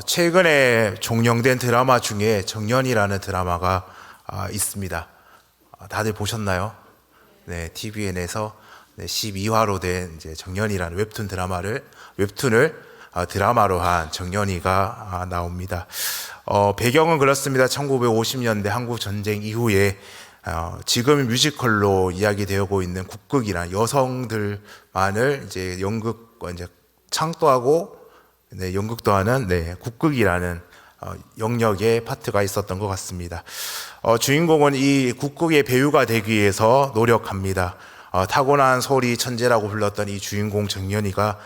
최근에 종영된 드라마 중에 정년이라는 드라마가 있습니다. 다들 보셨나요? 네, TVN에서 12화로 된 이제 정년이라는 웹툰을 드라마로 한 정년이가 나옵니다. 배경은 그렇습니다. 1950년대 한국 전쟁 이후에 지금 뮤지컬로 이야기되고 있는 국극이란 여성들만을 이제 연극과 이제 창도하고 연극도 하는 국극이라는 영역의 파트가 있었던 것 같습니다. 주인공은 이 국극의 배우가 되기 위해서 노력합니다. 타고난 소리 천재라고 불렀던 이 주인공 정연이가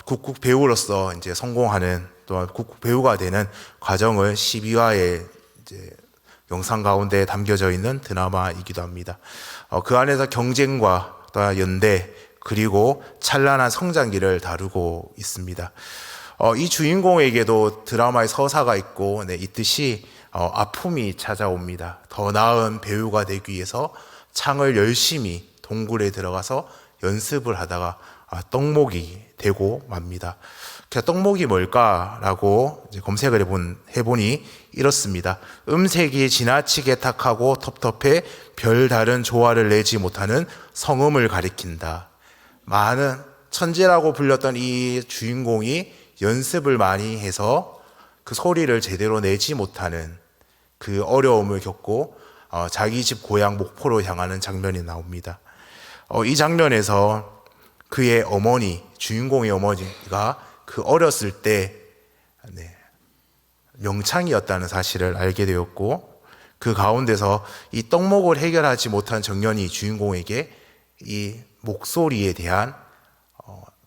국극 배우로서 이제 성공하는, 또한 국극 배우가 되는 과정을 12화의 이제 영상 가운데 담겨져 있는 드라마이기도 합니다. 그 안에서 경쟁과 또한 연대, 그리고 찬란한 성장기를 다루고 있습니다. 이 주인공에게도 드라마의 서사가 있고, 있듯이 아픔이 찾아옵니다. 더 나은 배우가 되기 위해서 창을 열심히 동굴에 들어가서 연습을 하다가 떡목이 되고 맙니다. 떡목이 뭘까라고 이제 검색을 해보니 이렇습니다. 음색이 지나치게 탁하고 텁텁해 별다른 조화를 내지 못하는 성음을 가리킨다. 많은 천재라고 불렸던 이 주인공이 연습을 많이 해서 그 소리를 제대로 내지 못하는 그 어려움을 겪고 자기 집 고향 목포로 향하는 장면이 나옵니다. 이 장면에서 그의 어머니, 주인공의 어머니가 그 어렸을 때 명창이었다는 사실을 알게 되었고, 그 가운데서 이 떡목을 해결하지 못한 정연이 주인공에게 이 목소리에 대한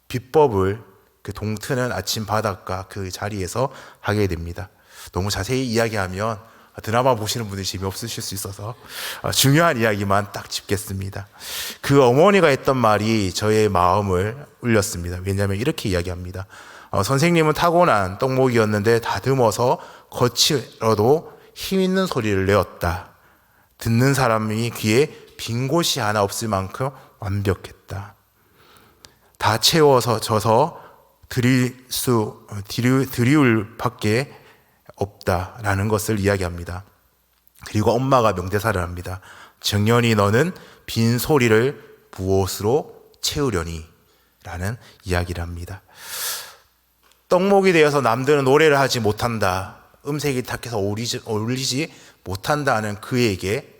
비법을 그 동트는 아침 바닷가 그 자리에서 하게 됩니다. 너무 자세히 이야기하면 드라마 보시는 분들이 재미없으실 수 있어서 중요한 이야기만 딱 짚겠습니다. 그 어머니가 했던 말이 저의 마음을 울렸습니다. 왜냐하면 이렇게 이야기합니다. 선생님은 타고난 떡목이었는데 다듬어서 거칠어도 힘 있는 소리를 내었다. 듣는 사람이 귀에 빈 곳이 하나 없을 만큼 완벽했다. 다 채워서 져서 드리울 밖에 없다라는 것을 이야기합니다. 그리고 엄마가 명대사를 합니다. 정연이 너는 빈 소리를 무엇으로 채우려니? 라는 이야기를 합니다. 떡목이 되어서 남들은 노래를 하지 못한다, 음색이 탁해서 어울리지 못한다는 그에게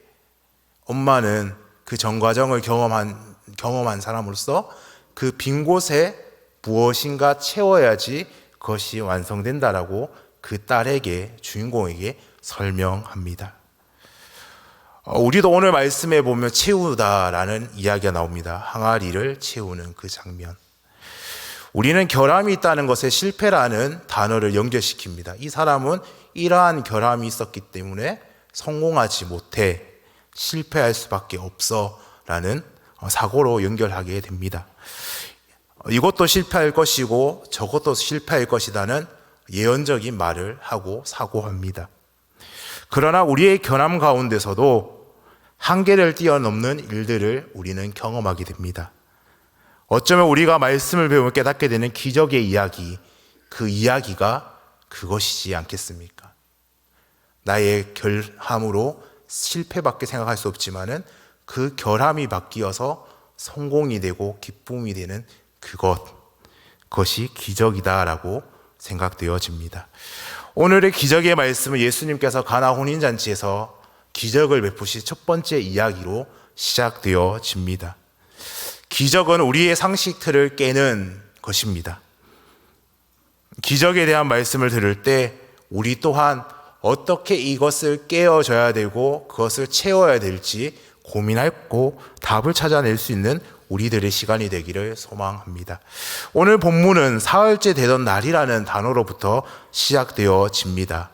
엄마는 그 전 과정을 경험한 사람으로서 그 빈 곳에 무엇인가 채워야지 그것이 완성된다라고 그 딸에게, 주인공에게 설명합니다. 우리도 오늘 말씀에 보면 채우다라는 이야기가 나옵니다. 항아리를 채우는 그 장면. 우리는 결함이 있다는 것에 실패라는 단어를 연결시킵니다. 이 사람은 이러한 결함이 있었기 때문에 성공하지 못해 실패할 수밖에 없어 라는 사고로 연결하게 됩니다. 이것도 실패할 것이고 저것도 실패할 것이라는 예언적인 말을 하고 사고합니다. 그러나 우리의 결함 가운데서도 한계를 뛰어넘는 일들을 우리는 경험하게 됩니다. 어쩌면 우리가 말씀을 배우며 깨닫게 되는 기적의 이야기, 그 이야기가 그것이지 않겠습니까? 나의 결함으로 실패밖에 생각할 수 없지만은 그 결함이 바뀌어서 성공이 되고 기쁨이 되는 그것이 기적이다라고 생각되어집니다. 오늘의 기적의 말씀은 예수님께서 가나 혼인잔치에서 기적을 베푸신 첫 번째 이야기로 시작되어집니다. 기적은 우리의 상식 틀을 깨는 것입니다. 기적에 대한 말씀을 들을 때 우리 또한 어떻게 이것을 깨어져야 되고 그것을 채워야 될지 고민하고 답을 찾아낼 수 있는 우리들의 시간이 되기를 소망합니다. 오늘 본문은 사흘째 되던 날이라는 단어로부터 시작되어집니다.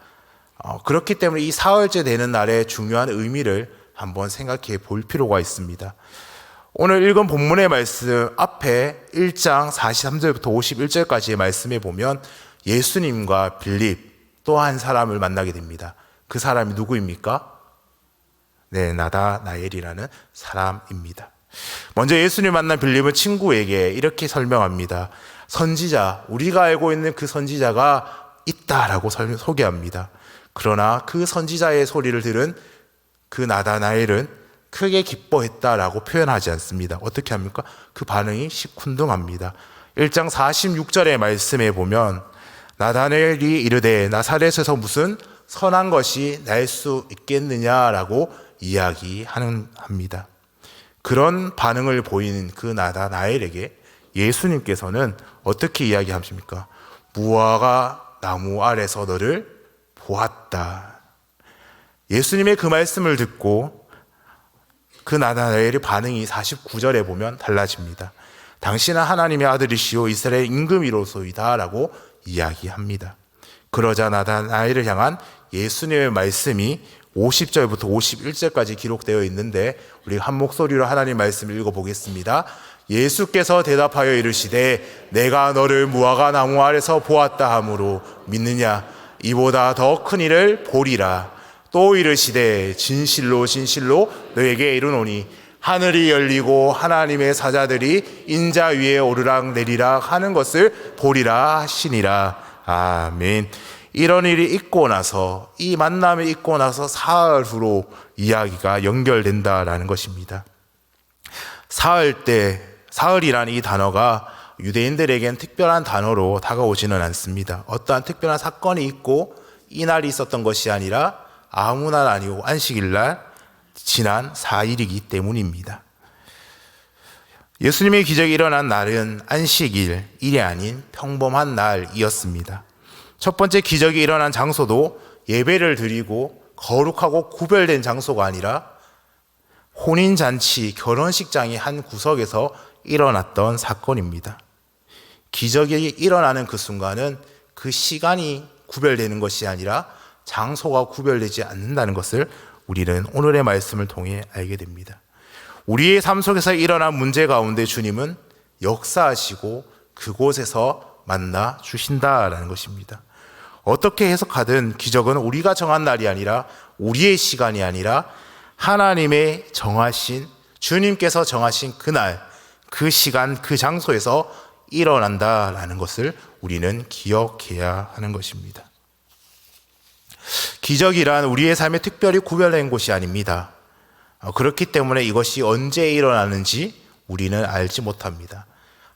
그렇기 때문에 이 사흘째 되는 날의 중요한 의미를 한번 생각해 볼 필요가 있습니다. 오늘 읽은 본문의 말씀 앞에 1장 43절부터 51절까지의 말씀에 보면 예수님과 빌립 또 한 사람을 만나게 됩니다. 그 사람이 누구입니까? 나다나엘이라는 사람입니다. 먼저 예수님 만난 빌립은 친구에게 이렇게 설명합니다. 선지자, 우리가 알고 있는 그 선지자가 있다라고 소개합니다. 그러나 그 선지자의 소리를 들은 그 나다나엘은 크게 기뻐했다라고 표현하지 않습니다. 어떻게 합니까? 그 반응이 시큰둥합니다. 1장 46절의 말씀에 보면 나다나엘이 이르되 나사렛에서 무슨 선한 것이 날 수 있겠느냐라고 이야기합니다. 그런 반응을 보이는 그 나다나엘에게 예수님께서는 어떻게 이야기하십니까? 무화과 나무 아래서 너를 보았다. 예수님의 그 말씀을 듣고 그 나다나엘의 반응이 49절에 보면 달라집니다. 당신은 하나님의 아들이시오 이스라엘 임금이로소이다 라고 이야기합니다. 그러자 나다나엘을 향한 예수님의 말씀이 50절부터 51절까지 기록되어 있는데 우리가 한 목소리로 하나님 말씀을 읽어보겠습니다. 예수께서 대답하여 이르시되 내가 너를 무화과 나무 아래서 보았다 하므로 믿느냐? 이보다 더 큰 일을 보리라. 또 이르시되 진실로 진실로 너에게 이르노니 하늘이 열리고 하나님의 사자들이 인자 위에 오르락 내리락 하는 것을 보리라 하시니라. 아멘. 이런 일이 있고 나서 이 만남이 있고 나서 사흘 후로 이야기가 연결된다라는 것입니다. 사흘이라는 이 단어가 유대인들에겐 특별한 단어로 다가오지는 않습니다. 어떠한 특별한 사건이 있고 이 날이 있었던 것이 아니라 아무 날 아니고 안식일날 지난 4일이기 때문입니다. 예수님의 기적이 일어난 날은 안식일, 일이 아닌 평범한 날이었습니다. 첫 번째 기적이 일어난 장소도 예배를 드리고 거룩하고 구별된 장소가 아니라 혼인잔치, 결혼식장의 한 구석에서 일어났던 사건입니다. 기적이 일어나는 그 순간은 그 시간이 구별되는 것이 아니라 장소가 구별되지 않는다는 것을 우리는 오늘의 말씀을 통해 알게 됩니다. 우리의 삶 속에서 일어난 문제 가운데 주님은 역사하시고 그곳에서 만나 주신다라는 것입니다. 어떻게 해석하든 기적은 우리가 정한 날이 아니라 우리의 시간이 아니라 하나님의 정하신 주님께서 정하신 그날 그 시간 그 장소에서 일어난다라는 것을 우리는 기억해야 하는 것입니다. 기적이란 우리의 삶에 특별히 구별된 곳이 아닙니다. 그렇기 때문에 이것이 언제 일어나는지 우리는 알지 못합니다.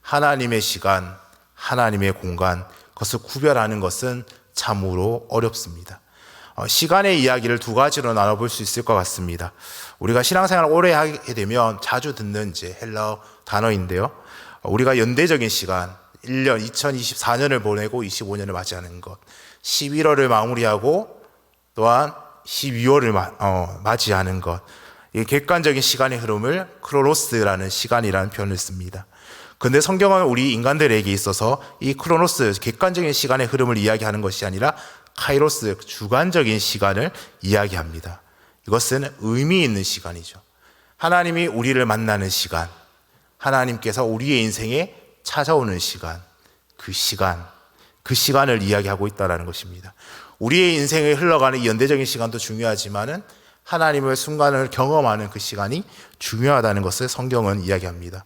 하나님의 시간, 하나님의 공간, 그것을 구별하는 것은 참으로 어렵습니다. 시간의 이야기를 두 가지로 나눠볼 수 있을 것 같습니다. 우리가 신앙생활을 오래 하게 되면 자주 듣는 헬라어 단어인데요. 우리가 연대적인 시간, 1년 2024년을 보내고 25년을 맞이하는 것, 11월을 마무리하고 또한 12월을 맞이하는 것, 이 객관적인 시간의 흐름을 크로노스라는 시간이라는 표현을 씁니다. 그런데 성경은 우리 인간들에게 있어서 이 크로노스, 객관적인 시간의 흐름을 이야기하는 것이 아니라 카이로스, 주관적인 시간을 이야기합니다. 이것은 의미 있는 시간이죠. 하나님이 우리를 만나는 시간, 하나님께서 우리의 인생에 찾아오는 시간, 그 시간을 이야기하고 있다는 것입니다. 우리의 인생에 흘러가는 이 연대적인 시간도 중요하지만은 하나님의 순간을 경험하는 그 시간이 중요하다는 것을 성경은 이야기합니다.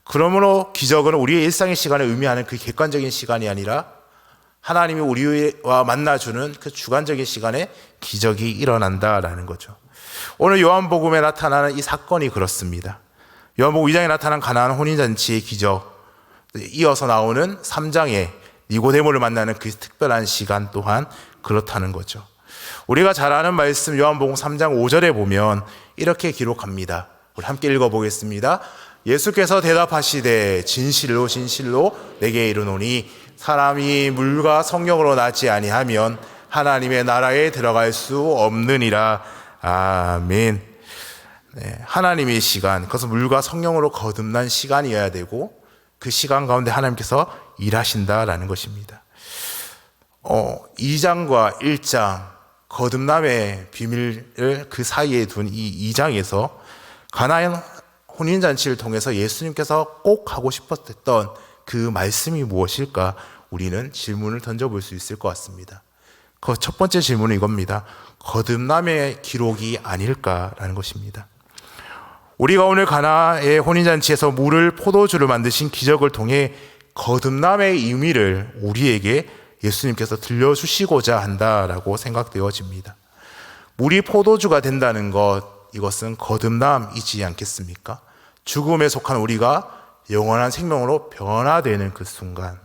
그러므로 기적은 우리의 일상의 시간을 의미하는 그 객관적인 시간이 아니라 하나님이 우리와 만나주는 그 주관적인 시간에 기적이 일어난다라는 거죠. 오늘 요한복음에 나타나는 이 사건이 그렇습니다. 요한복음 2장에 나타난 가나안 혼인잔치의 기적, 이어서 나오는 3장에 니고데모를 만나는 그 특별한 시간 또한 그렇다는 거죠. 우리가 잘 아는 말씀 요한복음 3장 5절에 보면 이렇게 기록합니다. 우리 함께 읽어보겠습니다. 예수께서 대답하시되 진실로 진실로 내게 이르노니 사람이 물과 성령으로 나지 아니하면 하나님의 나라에 들어갈 수 없느니라. 아멘. 하나님의 시간, 그것은 물과 성령으로 거듭난 시간이어야 되고 그 시간 가운데 하나님께서 일하신다라는 것입니다. 2장과 1장 거듭남의 비밀을 그 사이에 둔 이 2장에서 가나안 혼인잔치를 통해서 예수님께서 꼭 하고 싶었던 그 말씀이 무엇일까? 우리는 질문을 던져볼 수 있을 것 같습니다. 그 첫 번째 질문은 이겁니다. 거듭남의 기록이 아닐까라는 것입니다. 우리가 오늘 가나의 혼인잔치에서 물을 포도주를 만드신 기적을 통해 거듭남의 의미를 우리에게 예수님께서 들려주시고자 한다라고 생각되어집니다. 물이 포도주가 된다는 것, 이것은 거듭남이지 않겠습니까? 죽음에 속한 우리가 영원한 생명으로 변화되는 그 순간,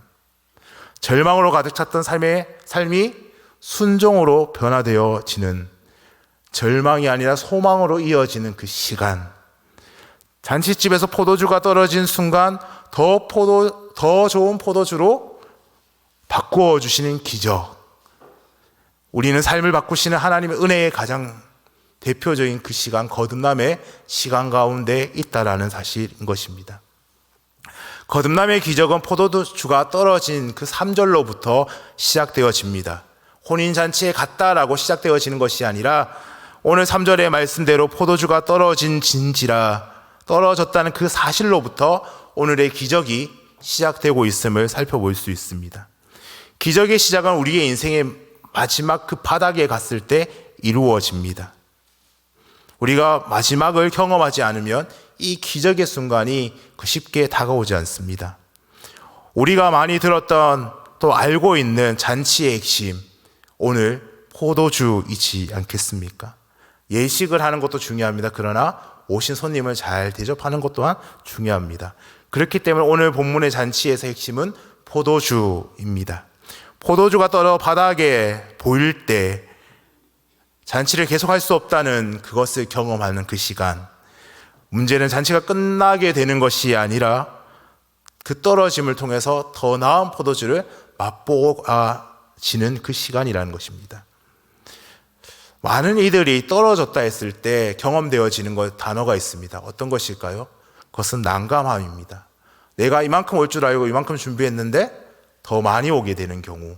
절망으로 가득 찼던 삶이 순종으로 변화되어지는, 절망이 아니라 소망으로 이어지는 그 시간, 잔치집에서 포도주가 떨어진 순간 더 좋은 포도주로 바꾸어 주시는 기적, 우리는 삶을 바꾸시는 하나님의 은혜의 가장 대표적인 그 시간, 거듭남의 시간 가운데 있다라는 사실인 것입니다. 거듭남의 기적은 포도주가 떨어진 그 3절로부터 시작되어집니다. 혼인잔치에 갔다라고 시작되어지는 것이 아니라 오늘 3절의 말씀대로 포도주가 떨어졌다는 그 사실로부터 오늘의 기적이 시작되고 있음을 살펴볼 수 있습니다. 기적의 시작은 우리의 인생의 마지막 그 바닥에 갔을 때 이루어집니다. 우리가 마지막을 경험하지 않으면 이 기적의 순간이 쉽게 다가오지 않습니다. 우리가 많이 들었던, 또 알고 있는 잔치의 핵심, 오늘 포도주이지 않겠습니까? 예식을 하는 것도 중요합니다. 그러나 오신 손님을 잘 대접하는 것 또한 중요합니다. 그렇기 때문에 오늘 본문의 잔치에서 핵심은 포도주입니다. 포도주가 떨어 바닥에 보일 때 잔치를 계속할 수 없다는 그것을 경험하는 그 시간, 문제는 잔치가 끝나게 되는 것이 아니라 그 떨어짐을 통해서 더 나은 포도주를 맛보아지는 그 시간이라는 것입니다. 많은 이들이 떨어졌다 했을 때 경험되어지는 단어가 있습니다. 어떤 것일까요? 그것은 난감함입니다. 내가 이만큼 올 줄 알고 이만큼 준비했는데 더 많이 오게 되는 경우,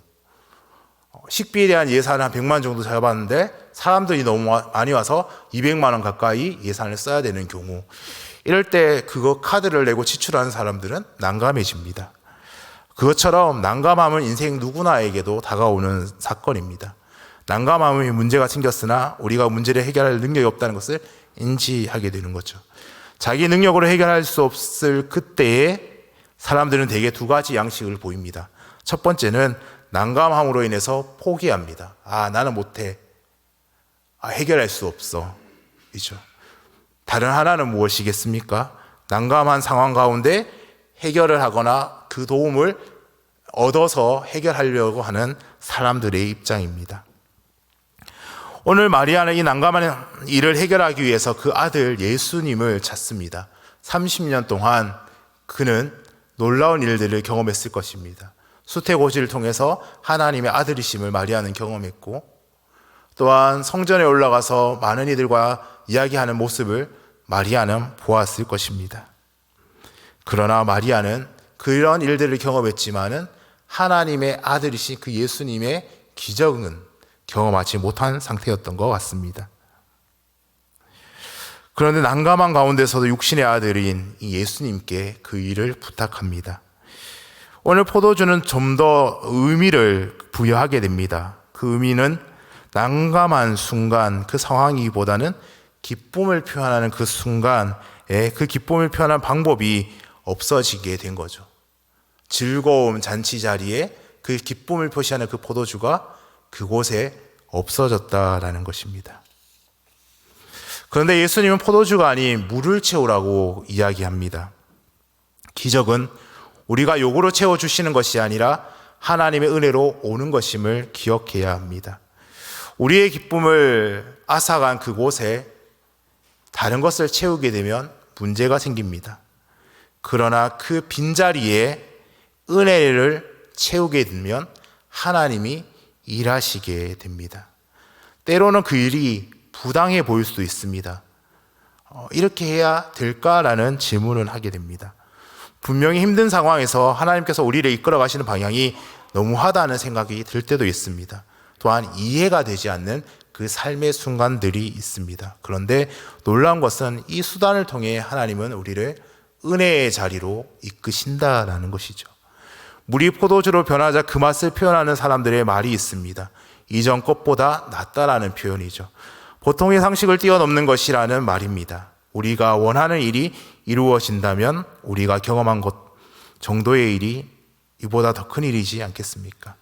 식비에 대한 예산을 한 100만 정도 잡았는데 사람들이 너무 많이 와서 200만 원 가까이 예산을 써야 되는 경우, 이럴 때 그거 카드를 내고 지출하는 사람들은 난감해집니다. 그것처럼 난감함은 인생 누구나에게도 다가오는 사건입니다. 난감함이 문제가 생겼으나 우리가 문제를 해결할 능력이 없다는 것을 인지하게 되는 거죠. 자기 능력으로 해결할 수 없을 그때에 사람들은 대개 두 가지 양식을 보입니다. 첫 번째는 난감함으로 인해서 포기합니다. 나는 못해. 해결할 수 없어. 이죠. 다른 하나는 무엇이겠습니까? 난감한 상황 가운데 해결을 하거나 그 도움을 얻어서 해결하려고 하는 사람들의 입장입니다. 오늘 마리아는 이 난감한 일을 해결하기 위해서 그 아들 예수님을 찾습니다. 30년 동안 그는 놀라운 일들을 경험했을 것입니다. 수태고지를 통해서 하나님의 아들이심을 마리아는 경험했고, 또한 성전에 올라가서 많은 이들과 이야기하는 모습을 마리아는 보았을 것입니다. 그러나 마리아는 그런 일들을 경험했지만은 하나님의 아들이신 그 예수님의 기적은 경험하지 못한 상태였던 것 같습니다. 그런데 난감한 가운데서도 육신의 아들인 이 예수님께 그 일을 부탁합니다. 오늘 포도주는 좀 더 의미를 부여하게 됩니다. 그 의미는 난감한 순간, 그 상황이보다는 기쁨을 표현하는 그 순간에 그 기쁨을 표현하는 방법이 없어지게 된 거죠. 즐거움 잔치 자리에 그 기쁨을 표시하는 그 포도주가 그곳에 없어졌다라는 것입니다. 그런데 예수님은 포도주가 아닌 물을 채우라고 이야기합니다. 기적은 우리가 욕으로 채워주시는 것이 아니라 하나님의 은혜로 오는 것임을 기억해야 합니다. 우리의 기쁨을 앗아간 그곳에 다른 것을 채우게 되면 문제가 생깁니다. 그러나 그 빈자리에 은혜를 채우게 되면 하나님이 일하시게 됩니다. 때로는 그 일이 부당해 보일 수도 있습니다. 이렇게 해야 될까라는 질문을 하게 됩니다. 분명히 힘든 상황에서 하나님께서 우리를 이끌어 가시는 방향이 너무하다는 생각이 들 때도 있습니다. 또한 이해가 되지 않는 그 삶의 순간들이 있습니다. 그런데 놀라운 것은 이 수단을 통해 하나님은 우리를 은혜의 자리로 이끄신다라는 것이죠. 물이 포도주로 변하자 그 맛을 표현하는 사람들의 말이 있습니다. 이전 것보다 낫다라는 표현이죠. 보통의 상식을 뛰어넘는 것이라는 말입니다. 우리가 원하는 일이 이루어진다면 우리가 경험한 것 정도의 일이 이보다 더 큰 일이지 않겠습니까?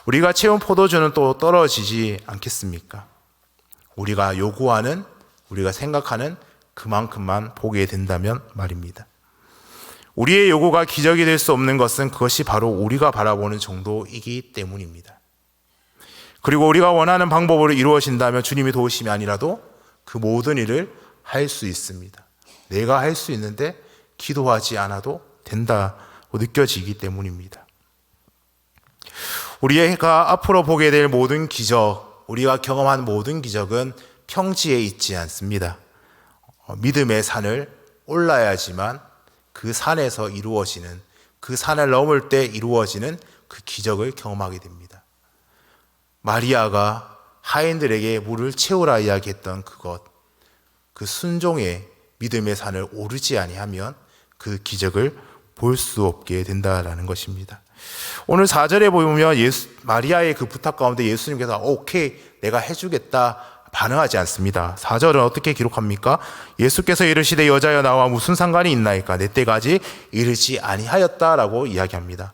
우리가 채운 포도주는 또 떨어지지 않겠습니까? 우리가 요구하는, 우리가 생각하는 그만큼만 보게 된다면 말입니다. 우리의 요구가 기적이 될 수 없는 것은 그것이 바로 우리가 바라보는 정도이기 때문입니다. 그리고 우리가 원하는 방법으로 이루어진다면 주님이 도우심이 아니라도 그 모든 일을 할 수 있습니다. 내가 할 수 있는데 기도하지 않아도 된다고 느껴지기 때문입니다. 우리가 앞으로 보게 될 모든 기적, 우리가 경험한 모든 기적은 평지에 있지 않습니다. 믿음의 산을 올라야지만 그 산에서 이루어지는, 그 산을 넘을 때 이루어지는 그 기적을 경험하게 됩니다. 마리아가 하인들에게 물을 채우라 이야기했던 그것, 그 순종의 믿음의 산을 오르지 아니하면 그 기적을 볼 수 없게 된다라는 것입니다. 오늘 4절에 보면 마리아의 그 부탁 가운데 예수님께서 오케이, 내가 해주겠다 반응하지 않습니다. 4절은 어떻게 기록합니까? 예수께서 이르시되 여자여 나와 무슨 상관이 있나이까? 내 때가 아직 이르지 아니하였다라고 이야기합니다.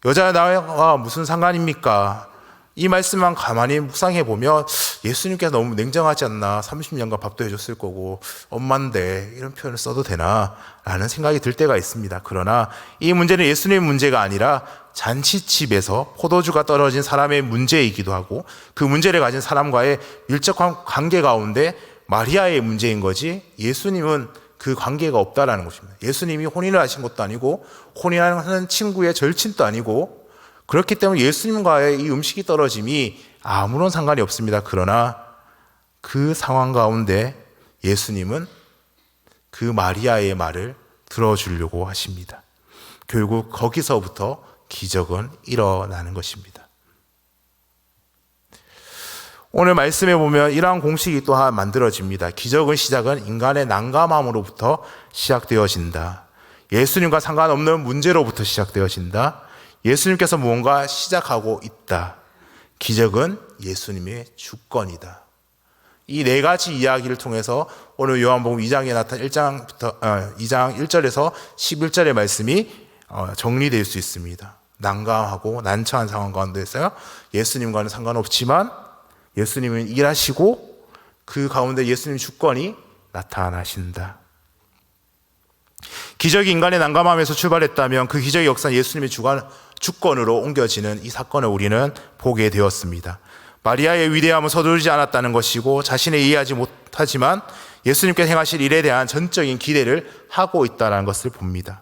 여자여 나와 무슨 상관입니까? 이 말씀만 가만히 묵상해 보면 예수님께서 너무 냉정하지 않나? 30년간 밥도 해줬을 거고 엄마인데 이런 표현을 써도 되나? 라는 생각이 들 때가 있습니다. 그러나 이 문제는 예수님의 문제가 아니라 잔치집에서 포도주가 떨어진 사람의 문제이기도 하고 그 문제를 가진 사람과의 밀접한 관계 가운데 마리아의 문제인 거지 예수님은 그 관계가 없다라는 것입니다. 예수님이 혼인을 하신 것도 아니고 혼인하는 친구의 절친도 아니고 그렇기 때문에 예수님과의 이 음식이 떨어짐이 아무런 상관이 없습니다. 그러나 그 상황 가운데 예수님은 그 마리아의 말을 들어주려고 하십니다. 결국 거기서부터 기적은 일어나는 것입니다. 오늘 말씀에 보면 이러한 공식이 또한 만들어집니다. 기적의 시작은 인간의 난감함으로부터 시작되어진다. 예수님과 상관없는 문제로부터 시작되어진다. 예수님께서 무언가 시작하고 있다. 기적은 예수님의 주권이다. 이 네 가지 이야기를 통해서 오늘 요한복음 2장에 나타난 2장 1절에서 11절의 말씀이 정리될 수 있습니다. 난감하고 난처한 상황 가운데서요, 예수님과는 상관없지만 예수님은 일하시고 그 가운데 예수님 주권이 나타나신다. 기적이 인간의 난감함에서 출발했다면 그 기적의 역사는 예수님의 주권으로 옮겨지는 이 사건을 우리는 보게 되었습니다. 마리아의 위대함은 서두르지 않았다는 것이고 자신의 이해하지 못하지만 예수님께서 행하실 일에 대한 전적인 기대를 하고 있다는 것을 봅니다.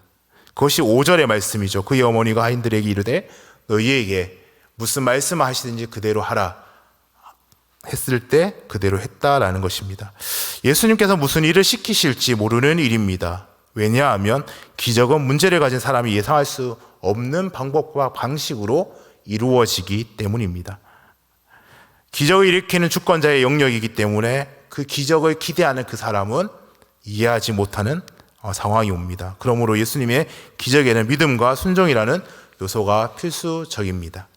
그것이 5절의 말씀이죠. 그의 어머니가 하인들에게 이르되 너희에게 무슨 말씀을 하시든지 그대로 하라 했을 때 그대로 했다라는 것입니다. 예수님께서 무슨 일을 시키실지 모르는 일입니다. 왜냐하면 기적은 문제를 가진 사람이 예상할 수 없는 방법과 방식으로 이루어지기 때문입니다. 기적을 일으키는 주권자의 영역이기 때문에 그 기적을 기대하는 그 사람은 이해하지 못하는 상황이 옵니다. 그러므로 예수님의 기적에는 믿음과 순종이라는 요소가 필수적입니다.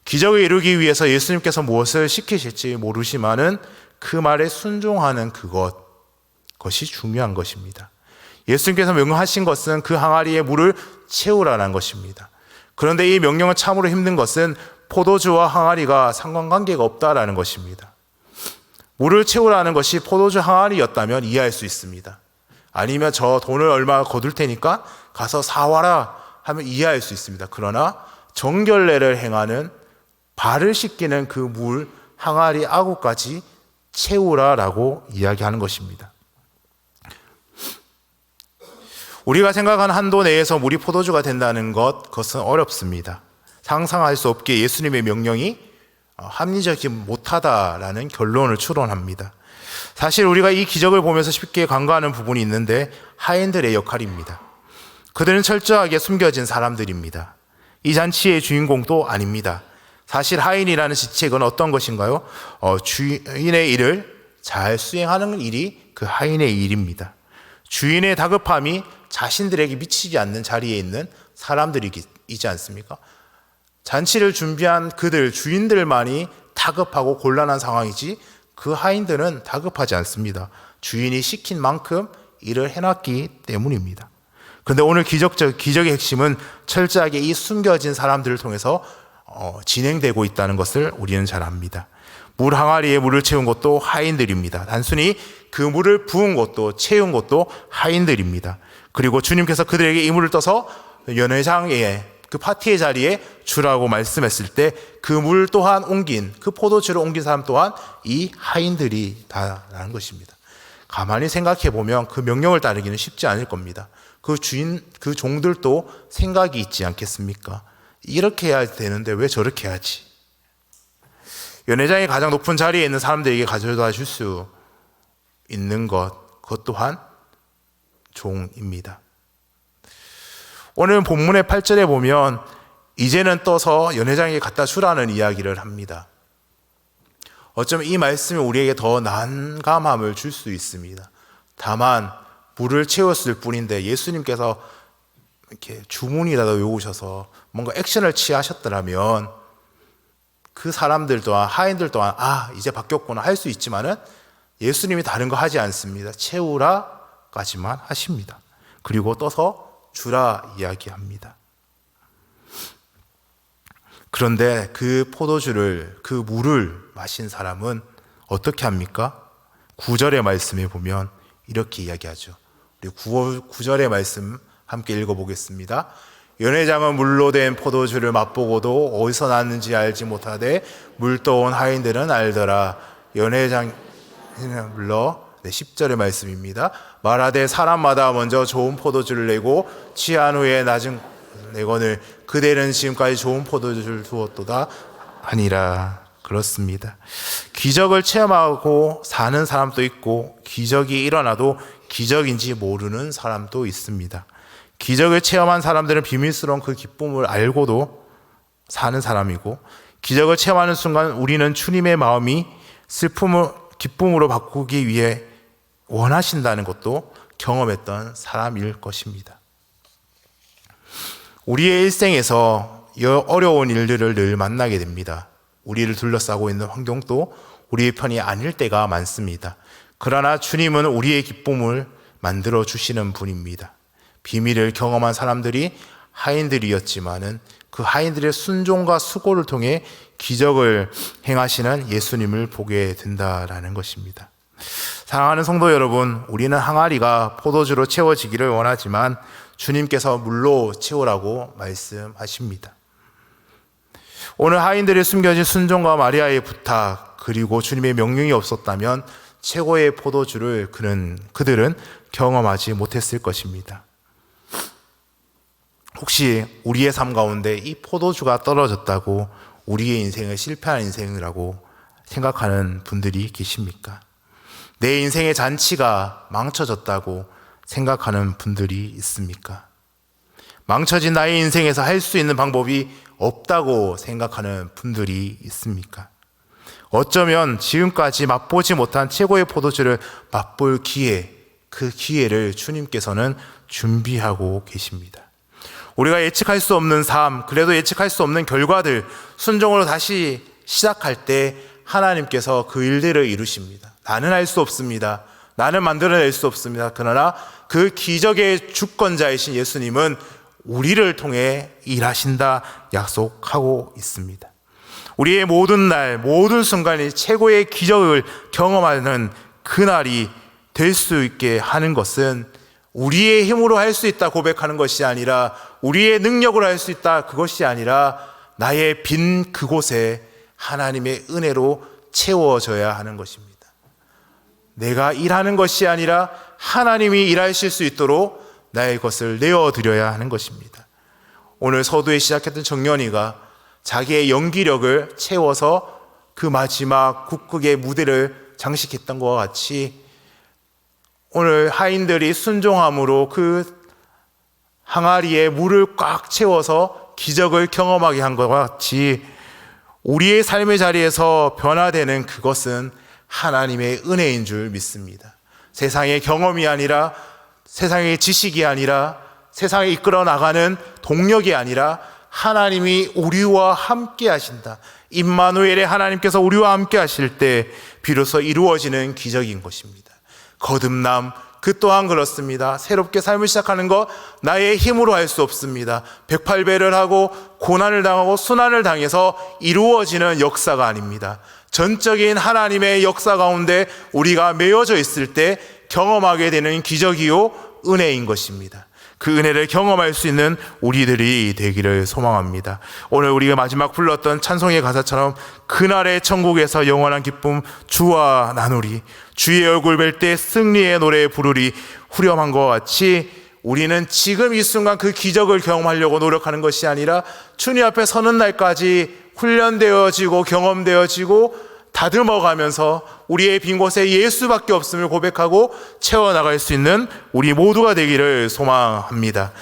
기적을 이루기 위해서 예수님께서 무엇을 시키실지 모르지만은 그 말에 순종하는 그것이 중요한 것입니다. 예수님께서 명령하신 것은 그 항아리에 물을 채우라는 것입니다. 그런데 이 명령은 참으로 힘든 것은 포도주와 항아리가 상관관계가 없다라는 것입니다. 물을 채우라는 것이 포도주 항아리였다면 이해할 수 있습니다. 아니면 저 돈을 얼마 거둘 테니까 가서 사와라 하면 이해할 수 있습니다. 그러나 정결례를 행하는 발을 씻기는 그 물 항아리 아구까지 채우라라고 이야기하는 것입니다. 우리가 생각하는 한도 내에서 물이 포도주가 된다는 그것은 어렵습니다. 상상할 수 없게 예수님의 명령이 합리적이지 못하다라는 결론을 추론합니다. 사실 우리가 이 기적을 보면서 쉽게 간과하는 부분이 있는데 하인들의 역할입니다. 그들은 철저하게 숨겨진 사람들입니다. 이 잔치의 주인공도 아닙니다. 사실 하인이라는 직책은 어떤 것인가요? 주인의 일을 잘 수행하는 일이 그 하인의 일입니다. 주인의 다급함이 자신들에게 미치지 않는 자리에 있는 사람들이지 않습니까? 잔치를 준비한 그들, 주인들만이 다급하고 곤란한 상황이지 그 하인들은 다급하지 않습니다. 주인이 시킨 만큼 일을 해놨기 때문입니다. 그런데 오늘 기적의 핵심은 철저하게 이 숨겨진 사람들을 통해서 진행되고 있다는 것을 우리는 잘 압니다. 물 항아리에 물을 채운 것도 하인들입니다. 단순히 그 물을 부은 것도 채운 것도 하인들입니다. 그리고 주님께서 그들에게 이 물을 떠서 연회장에 그 파티의 자리에 주라고 말씀했을 때 그 물 또한 옮긴, 그 포도주를 옮긴 사람 또한 이 하인들이다라는 것입니다. 가만히 생각해 보면 그 명령을 따르기는 쉽지 않을 겁니다. 그 주인, 그 종들도 생각이 있지 않겠습니까? 이렇게 해야 되는데 왜 저렇게 하지? 연회장의 가장 높은 자리에 있는 사람들에게 가져다 줄 수 있는 그것 또한 종입니다. 오늘 본문의 8절에 보면 이제는 떠서 연회장에 갖다 주라는 이야기를 합니다. 어쩌면 이 말씀이 우리에게 더 난감함을 줄 수 있습니다. 다만 물을 채웠을 뿐인데 예수님께서 이렇게 주문이라도 외우셔서 뭔가 액션을 취하셨더라면 그 사람들 또한, 하인들 또한 이제 바뀌었구나 할 수 있지만은 예수님이 다른 거 하지 않습니다. 채우라까지만 하십니다. 그리고 떠서 주라 이야기합니다. 그런데 그 포도주를, 그 물을 마신 사람은 어떻게 합니까? 9절의 말씀에 보면 이렇게 이야기하죠. 우리 9절의 말씀 함께 읽어보겠습니다. 연회장은 물로 된 포도주를 맛보고도 어디서 났는지 알지 못하되 물 떠온 하인들은 알더라. 연회장은 물러 10절의 말씀입니다. 말하되 사람마다 먼저 좋은 포도주를 내고 취한 후에 낮은 내거늘 그대는 지금까지 좋은 포도주를 두었도다 아니라. 그렇습니다. 기적을 체험하고 사는 사람도 있고 기적이 일어나도 기적인지 모르는 사람도 있습니다. 기적을 체험한 사람들은 비밀스러운 그 기쁨을 알고도 사는 사람이고, 기적을 체험하는 순간 우리는 주님의 마음이 슬픔을 기쁨으로 바꾸기 위해 원하신다는 것도 경험했던 사람일 것입니다. 우리의 일생에서 어려운 일들을 늘 만나게 됩니다. 우리를 둘러싸고 있는 환경도 우리의 편이 아닐 때가 많습니다. 그러나 주님은 우리의 기쁨을 만들어 주시는 분입니다. 비밀을 경험한 사람들이 하인들이었지만은 그 하인들의 순종과 수고를 통해 기적을 행하시는 예수님을 보게 된다라는 것입니다. 사랑하는 성도 여러분, 우리는 항아리가 포도주로 채워지기를 원하지만 주님께서 물로 채우라고 말씀하십니다. 오늘 하인들의 숨겨진 순종과 마리아의 부탁, 그리고 주님의 명령이 없었다면 최고의 포도주를 그들은 경험하지 못했을 것입니다. 혹시 우리의 삶 가운데 이 포도주가 떨어졌다고 우리의 인생을 실패한 인생이라고 생각하는 분들이 계십니까? 내 인생의 잔치가 망쳐졌다고 생각하는 분들이 있습니까? 망쳐진 나의 인생에서 할 수 있는 방법이 없다고 생각하는 분들이 있습니까? 어쩌면 지금까지 맛보지 못한 최고의 포도주를 맛볼 기회, 그 기회를 주님께서는 준비하고 계십니다. 우리가 예측할 수 없는 삶, 그래도 예측할 수 없는 결과들, 순종으로 다시 시작할 때 하나님께서 그 일들을 이루십니다. 나는 할 수 없습니다. 나는 만들어낼 수 없습니다. 그러나 그 기적의 주권자이신 예수님은 우리를 통해 일하신다 약속하고 있습니다. 우리의 모든 날, 모든 순간이 최고의 기적을 경험하는 그날이 될 수 있게 하는 것은 우리의 힘으로 할 수 있다 고백하는 것이 아니라, 우리의 능력으로 할 수 있다 그것이 아니라, 나의 빈 그곳에 하나님의 은혜로 채워져야 하는 것입니다. 내가 일하는 것이 아니라 하나님이 일하실 수 있도록 나의 것을 내어드려야 하는 것입니다. 오늘 서두에 시작했던 정연이가 자기의 연기력을 채워서 그 마지막 국극의 무대를 장식했던 것과 같이, 오늘 하인들이 순종함으로 그 항아리에 물을 꽉 채워서 기적을 경험하게 한 것과 같이, 우리의 삶의 자리에서 변화되는 그것은 하나님의 은혜인 줄 믿습니다. 세상의 경험이 아니라, 세상의 지식이 아니라, 세상에 이끌어 나가는 동력이 아니라 하나님이 우리와 함께 하신다. 임마누엘의 하나님께서 우리와 함께 하실 때 비로소 이루어지는 기적인 것입니다. 거듭남, 그 또한 그렇습니다. 새롭게 삶을 시작하는 것 나의 힘으로 할 수 없습니다. 108배를 하고 고난을 당하고 순환을 당해서 이루어지는 역사가 아닙니다. 전적인 하나님의 역사 가운데 우리가 매여져 있을 때 경험하게 되는 기적이요 은혜인 것입니다. 그 은혜를 경험할 수 있는 우리들이 되기를 소망합니다. 오늘 우리가 마지막 불렀던 찬송의 가사처럼 그날의 천국에서 영원한 기쁨 주와 나누리, 주의 얼굴 뵐 때 승리의 노래 부르리 후렴한 것 같이 우리는 지금 이 순간 그 기적을 경험하려고 노력하는 것이 아니라 주님 앞에 서는 날까지 훈련되어지고 경험되어지고 다듬어가면서 우리의 빈 곳에 예수밖에 없음을 고백하고 채워나갈 수 있는 우리 모두가 되기를 소망합니다.